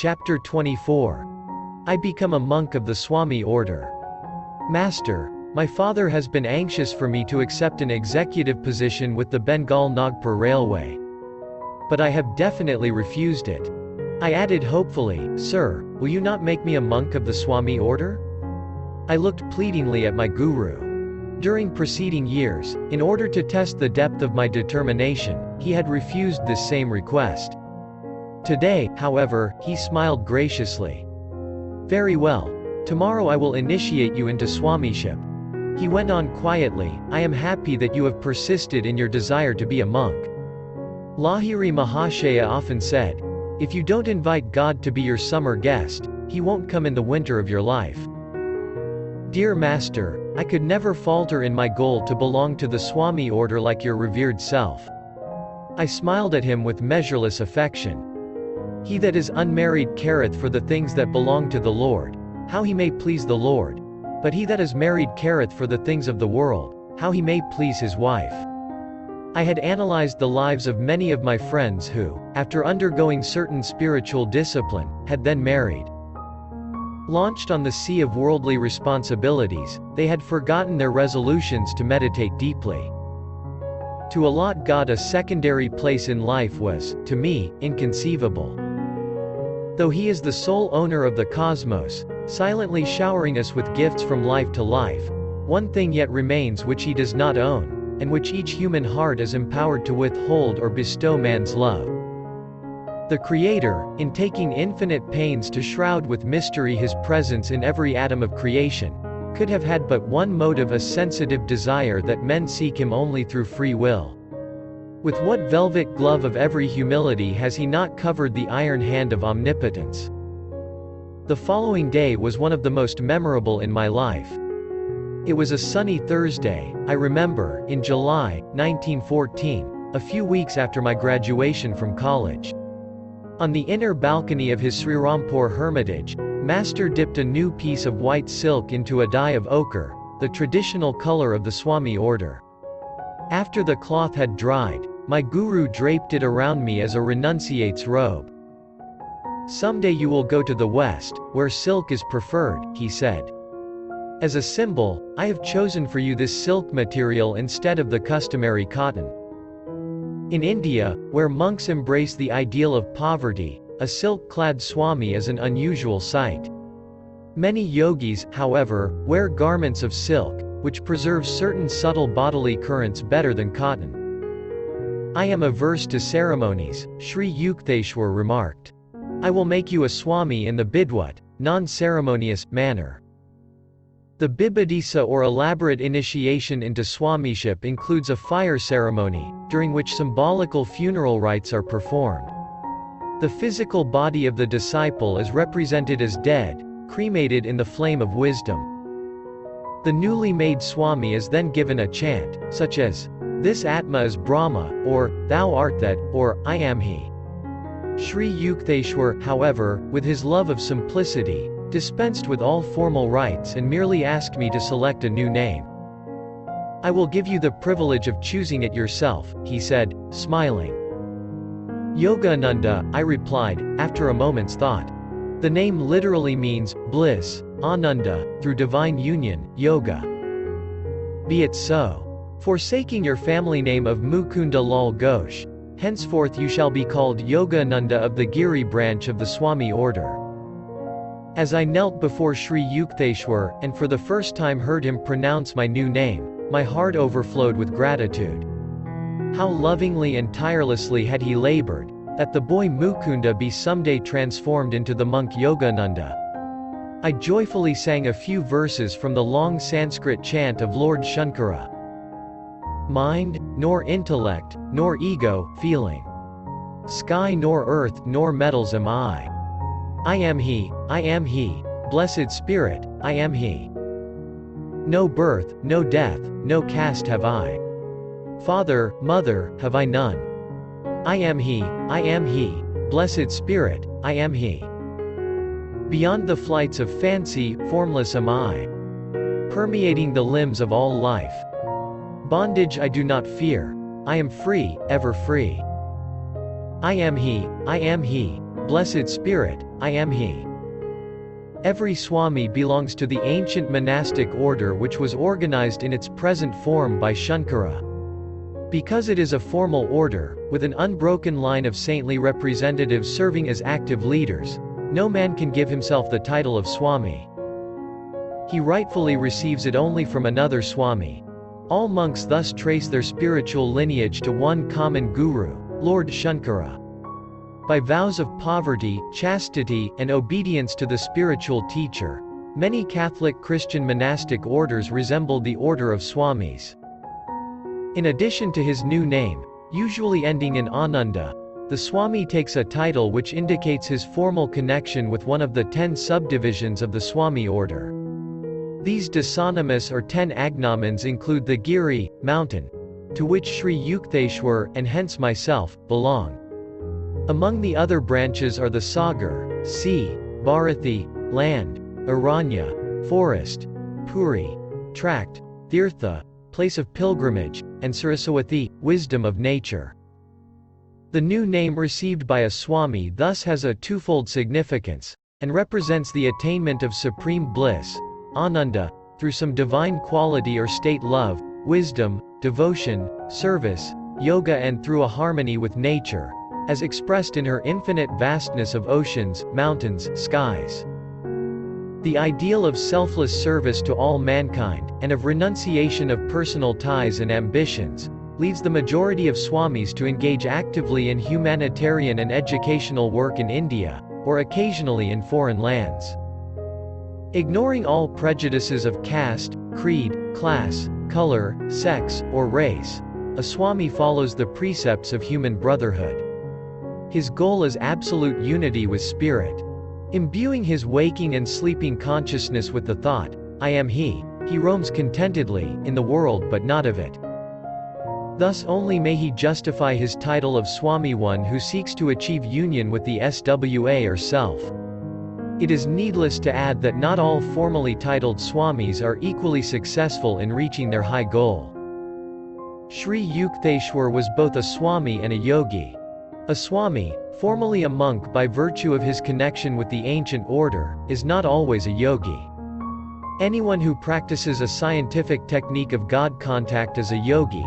Chapter 24. I become a monk of the Swami order. Master, my father has been anxious for me to accept an executive position with the Bengal-Nagpur Railway. But I have definitely refused it. I added hopefully, Sir, will you not make me a monk of the Swami order? I looked pleadingly at my guru. During preceding years, in order to test the depth of my determination, he had refused this same request. Today, however, he smiled graciously. Very well. Tomorrow I will initiate you into Swamiship. He went on quietly, I am happy that you have persisted in your desire to be a monk. Lahiri Mahashaya often said, if you don't invite God to be your summer guest, he won't come in the winter of your life. Dear Master, I could never falter in my goal to belong to the Swami order like your revered self. I smiled at him with measureless affection. He that is unmarried careth for the things that belong to the Lord, how he may please the Lord. But he that is married careth for the things of the world, how he may please his wife. I had analyzed the lives of many of my friends who, after undergoing certain spiritual discipline, had then married. Launched on the sea of worldly responsibilities, they had forgotten their resolutions to meditate deeply. To allot God a secondary place in life was, to me, inconceivable. Though he is the sole owner of the cosmos, silently showering us with gifts from life to life, one thing yet remains which he does not own, and which each human heart is empowered to withhold or bestow man's love. The Creator, in taking infinite pains to shroud with mystery his presence in every atom of creation, could have had but one motive, a sensitive desire that men seek him only through free will. With what velvet glove of every humility has he not covered the iron hand of omnipotence? The following day was one of the most memorable in my life. It was a sunny Thursday, I remember, in July, 1914, a few weeks after my graduation from college. On the inner balcony of his Srirampur hermitage, Master dipped a new piece of white silk into a dye of ochre, the traditional color of the Swami order. After the cloth had dried, my guru draped it around me as a renunciate's robe. Someday you will go to the West, where silk is preferred, he said. As a symbol, I have chosen for you this silk material instead of the customary cotton. In India, where monks embrace the ideal of poverty, a silk-clad Swami is an unusual sight. Many yogis, however, wear garments of silk, which preserve certain subtle bodily currents better than cotton. I am averse to ceremonies, Sri Yukteswar remarked. I will make you a Swami in the Bidwat, non-ceremonious, manner. The Bibadisa or elaborate initiation into Swamiship includes a fire ceremony, during which symbolical funeral rites are performed. The physical body of the disciple is represented as dead, cremated in the flame of wisdom. The newly made Swami is then given a chant, such as, this Atma is Brahma, or, thou art that, or, I am he. Sri Yukteswar, however, with his love of simplicity, dispensed with all formal rites and merely asked me to select a new name. I will give you the privilege of choosing it yourself, he said, smiling. Yogananda, I replied, after a moment's thought. The name literally means, bliss, Ananda, through divine union, yoga. Be it so. Forsaking your family name of Mukunda Lal Ghosh, henceforth you shall be called Yogananda of the Giri branch of the Swami order. As I knelt before Sri Yukteswar, and for the first time heard him pronounce my new name, my heart overflowed with gratitude. How lovingly and tirelessly had he labored, that the boy Mukunda be someday transformed into the monk Yogananda. I joyfully sang a few verses from the long Sanskrit chant of Lord Shankara. Mind, nor intellect, nor ego, feeling. Sky nor earth nor metals am I. I am he, blessed Spirit, I am he. No birth, no death, no caste have I. Father, mother, have I none. I am he, blessed Spirit, I am he. Beyond the flights of fancy, formless am I. Permeating the limbs of all life. Bondage I do not fear, I am free, ever free. I am he, Blessed Spirit, I am He. Every Swami belongs to the ancient monastic order which was organized in its present form by Shankara. Because it is a formal order, with an unbroken line of saintly representatives serving as active leaders, no man can give himself the title of Swami. He rightfully receives it only from another Swami. All monks thus trace their spiritual lineage to one common guru, Lord Shankara. By vows of poverty, chastity, and obedience to the spiritual teacher, many Catholic Christian monastic orders resemble the order of Swamis. In addition to his new name, usually ending in Ananda, the Swami takes a title which indicates his formal connection with one of the 10 subdivisions of the Swami order. These dasanamas or 10 agnomens include the Giri, mountain, to which Sri Yukteswar, and hence myself, belong. Among the other branches are the Sagar, sea, Bharathi, land, Aranya, forest, Puri, tract, Tirtha, place of pilgrimage, and Saraswati, wisdom of nature. The new name received by a Swami thus has a twofold significance, and represents the attainment of supreme bliss, Ananda, through some divine quality or state love, wisdom, devotion, service, yoga and through a harmony with nature, as expressed in her infinite vastness of oceans, mountains, skies. The ideal of selfless service to all mankind, and of renunciation of personal ties and ambitions, leads the majority of Swamis to engage actively in humanitarian and educational work in India, or occasionally in foreign lands. Ignoring all prejudices of caste, creed, class, color, sex, or race, a Swami follows the precepts of human brotherhood. His goal is absolute unity with spirit. Imbuing his waking and sleeping consciousness with the thought, I am He roams contentedly, in the world but not of it. Thus only may he justify his title of Swami, one who seeks to achieve union with the SWA or self. It is needless to add that not all formally titled Swamis are equally successful in reaching their high goal. Sri Yukteswar was both a Swami and a Yogi. A Swami, formally a monk by virtue of his connection with the ancient order, is not always a yogi. Anyone who practices a scientific technique of God contact as a yogi,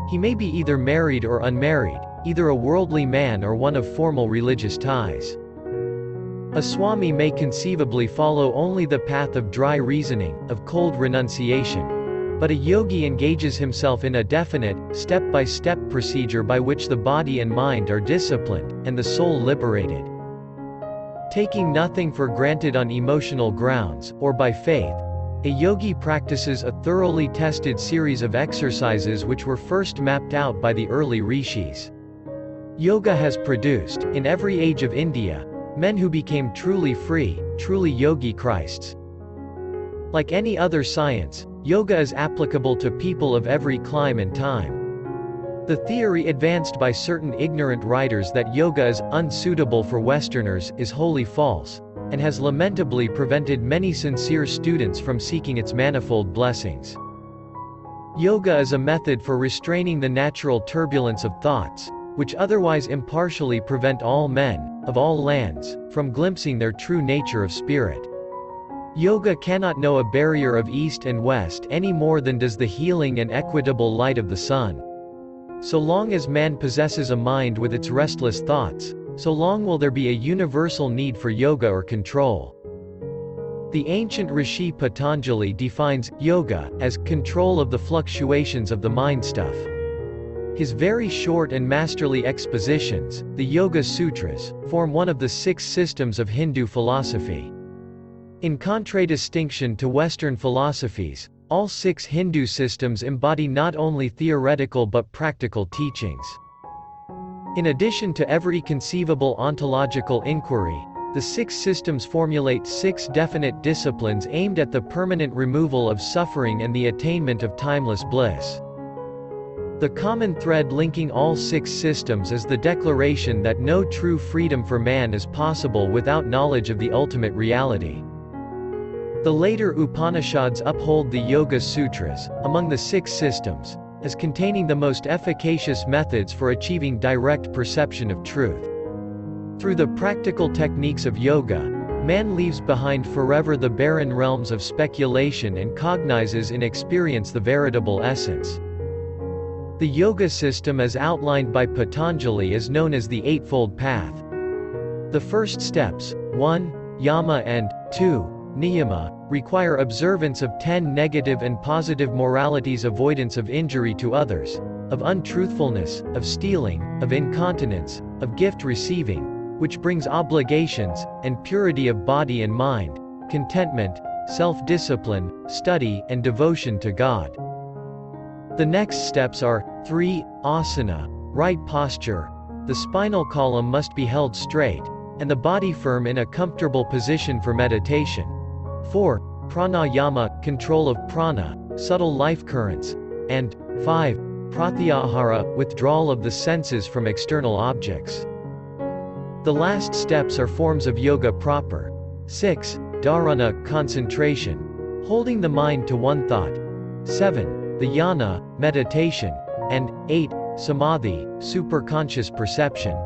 he may be either married or unmarried, either a worldly man or one of formal religious ties. A Swami may conceivably follow only the path of dry reasoning, of cold renunciation. But a yogi engages himself in a definite, step-by-step procedure by which the body and mind are disciplined, and the soul liberated. Taking nothing for granted on emotional grounds, or by faith, a yogi practices a thoroughly tested series of exercises which were first mapped out by the early rishis. Yoga has produced, in every age of India, men who became truly free, truly yogi Christs. Like any other science, yoga is applicable to people of every clime and time. The theory advanced by certain ignorant writers that yoga is unsuitable for Westerners is wholly false, and has lamentably prevented many sincere students from seeking its manifold blessings. Yoga is a method for restraining the natural turbulence of thoughts, which otherwise impartially prevent all men, of all lands, from glimpsing their true nature of spirit. Yoga cannot know a barrier of east and west any more than does the healing and equitable light of the sun. So long as man possesses a mind with its restless thoughts, so long will there be a universal need for yoga or control. The ancient rishi Patanjali defines yoga as control of the fluctuations of the mind stuff. His very short and masterly expositions, the Yoga Sutras, form one of the 6 systems of Hindu philosophy. In contradistinction to Western philosophies, all 6 Hindu systems embody not only theoretical but practical teachings. In addition to every conceivable ontological inquiry, the 6 systems formulate 6 definite disciplines aimed at the permanent removal of suffering and the attainment of timeless bliss. The common thread linking all 6 systems is the declaration that no true freedom for man is possible without knowledge of the ultimate reality. The later Upanishads uphold the Yoga Sutras, among the 6 systems, as containing the most efficacious methods for achieving direct perception of truth. Through the practical techniques of yoga, man leaves behind forever the barren realms of speculation and cognizes in experience the veritable essence. The yoga system as outlined by Patanjali is known as the Eightfold Path. The first steps, 1. Yama and 2. Niyama, require observance of 10 negative and positive moralities, avoidance of injury to others, of untruthfulness, of stealing, of incontinence, of gift receiving, which brings obligations, and purity of body and mind, contentment, self-discipline, study, and devotion to God. The next steps are 3. Asana, right posture. The spinal column must be held straight, and the body firm in a comfortable position for meditation. 4. Pranayama, control of prana, subtle life currents. And 5. Pratyahara, withdrawal of the senses from external objects. The last steps are forms of yoga proper. 6. Dharana, concentration, holding the mind to one thought. 7. Dhyana, meditation. And 8. Samadhi, superconscious perception.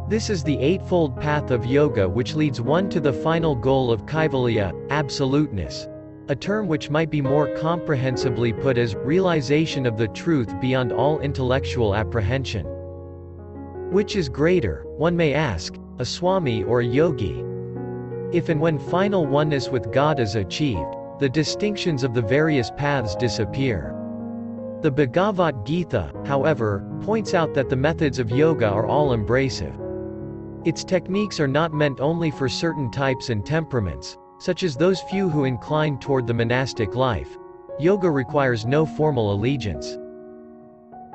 This is the eightfold path of yoga, which leads one to the final goal of kaivalya, absoluteness, a term which might be more comprehensively put as realization of the truth beyond all intellectual apprehension. Which is greater, one may ask, a Swami or a Yogi? If and when final oneness with God is achieved, the distinctions of the various paths disappear. The Bhagavad Gita, however, points out that the methods of yoga are all embracive. Its techniques are not meant only for certain types and temperaments, such as those few who incline toward the monastic life. Yoga requires no formal allegiance.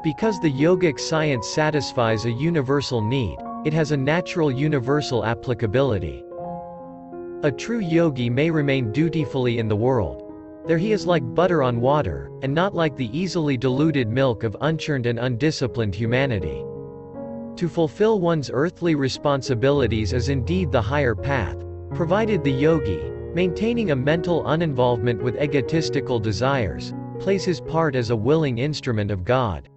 Because the yogic science satisfies a universal need, it has a natural universal applicability. A true yogi may remain dutifully in the world. There he is like butter on water, and not like the easily diluted milk of unchurned and undisciplined humanity. To fulfill one's earthly responsibilities is indeed the higher path, provided the yogi, maintaining a mental uninvolvement with egotistical desires, plays his part as a willing instrument of God.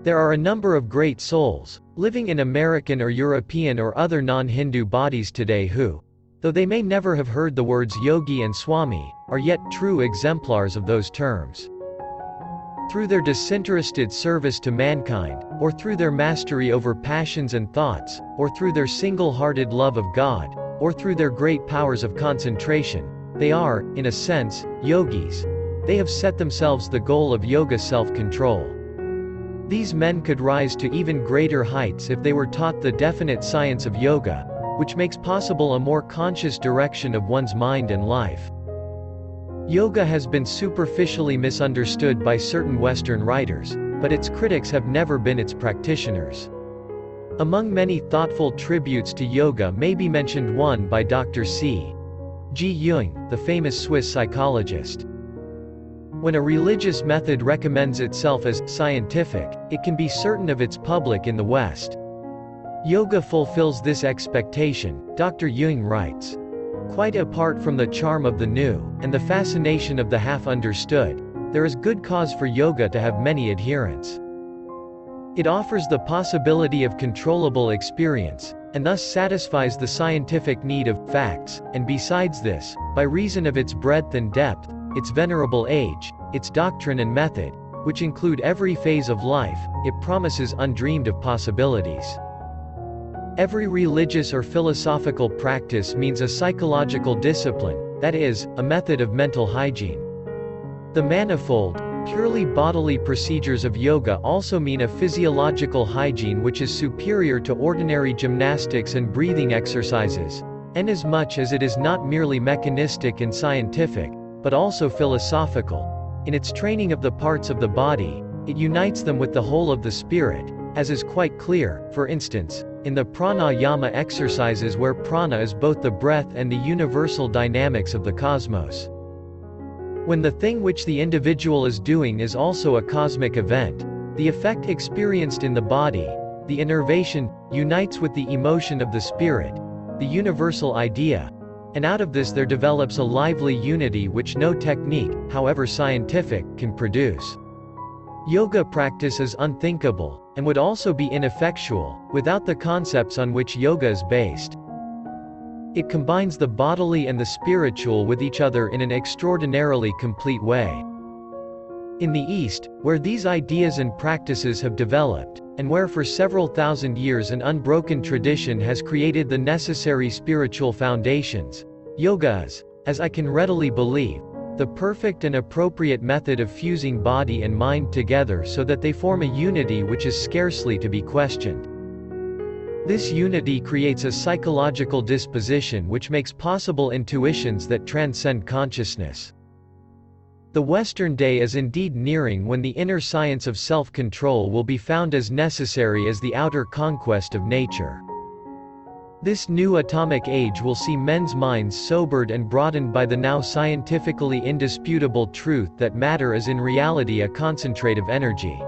There are a number of great souls, living in American or European or other non-Hindu bodies today who, though they may never have heard the words yogi and Swami, are yet true exemplars of those terms. Through their disinterested service to mankind, or through their mastery over passions and thoughts, or through their single-hearted love of God, or through their great powers of concentration, they are, in a sense, yogis. They have set themselves the goal of yoga self-control. These men could rise to even greater heights if they were taught the definite science of yoga, which makes possible a more conscious direction of one's mind and life. Yoga has been superficially misunderstood by certain Western writers, but its critics have never been its practitioners. Among many thoughtful tributes to yoga may be mentioned one by Dr. C. G. Jung, the famous Swiss psychologist. When a religious method recommends itself as scientific, it can be certain of its public in the West. Yoga fulfills this expectation, Dr. Jung writes. Quite apart from the charm of the new, and the fascination of the half-understood, there is good cause for yoga to have many adherents. It offers the possibility of controllable experience, and thus satisfies the scientific need of facts, and besides this, by reason of its breadth and depth, its venerable age, its doctrine and method, which include every phase of life, it promises undreamed of possibilities. Every religious or philosophical practice means a psychological discipline, that is, a method of mental hygiene. The manifold, purely bodily procedures of yoga also mean a physiological hygiene which is superior to ordinary gymnastics and breathing exercises, inasmuch as it is not merely mechanistic and scientific, but also philosophical. In its training of the parts of the body, it unites them with the whole of the spirit, as is quite clear, for instance, in the pranayama exercises where prana is both the breath and the universal dynamics of the cosmos. When the thing which the individual is doing is also a cosmic event, the effect experienced in the body, the innervation, unites with the emotion of the spirit, the universal idea, and out of this there develops a lively unity which no technique, however scientific, can produce. Yoga practice is unthinkable, and would also be ineffectual, without the concepts on which yoga is based. It combines the bodily and the spiritual with each other in an extraordinarily complete way. In the East, where these ideas and practices have developed, and where for several thousand years an unbroken tradition has created the necessary spiritual foundations, yoga is, as I can readily believe, the perfect and appropriate method of fusing body and mind together so that they form a unity which is scarcely to be questioned. This unity creates a psychological disposition which makes possible intuitions that transcend consciousness. The Western day is indeed nearing when the inner science of self-control will be found as necessary as the outer conquest of nature. This new atomic age will see men's minds sobered and broadened by the now scientifically indisputable truth that matter is in reality a concentrate of energy.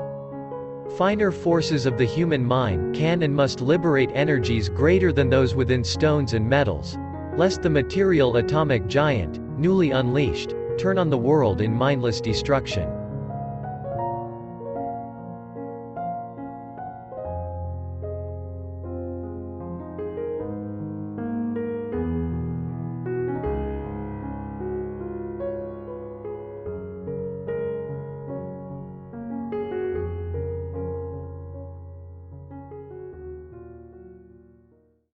Finer forces of the human mind can and must liberate energies greater than those within stones and metals, lest the material atomic giant, newly unleashed, turn on the world in mindless destruction.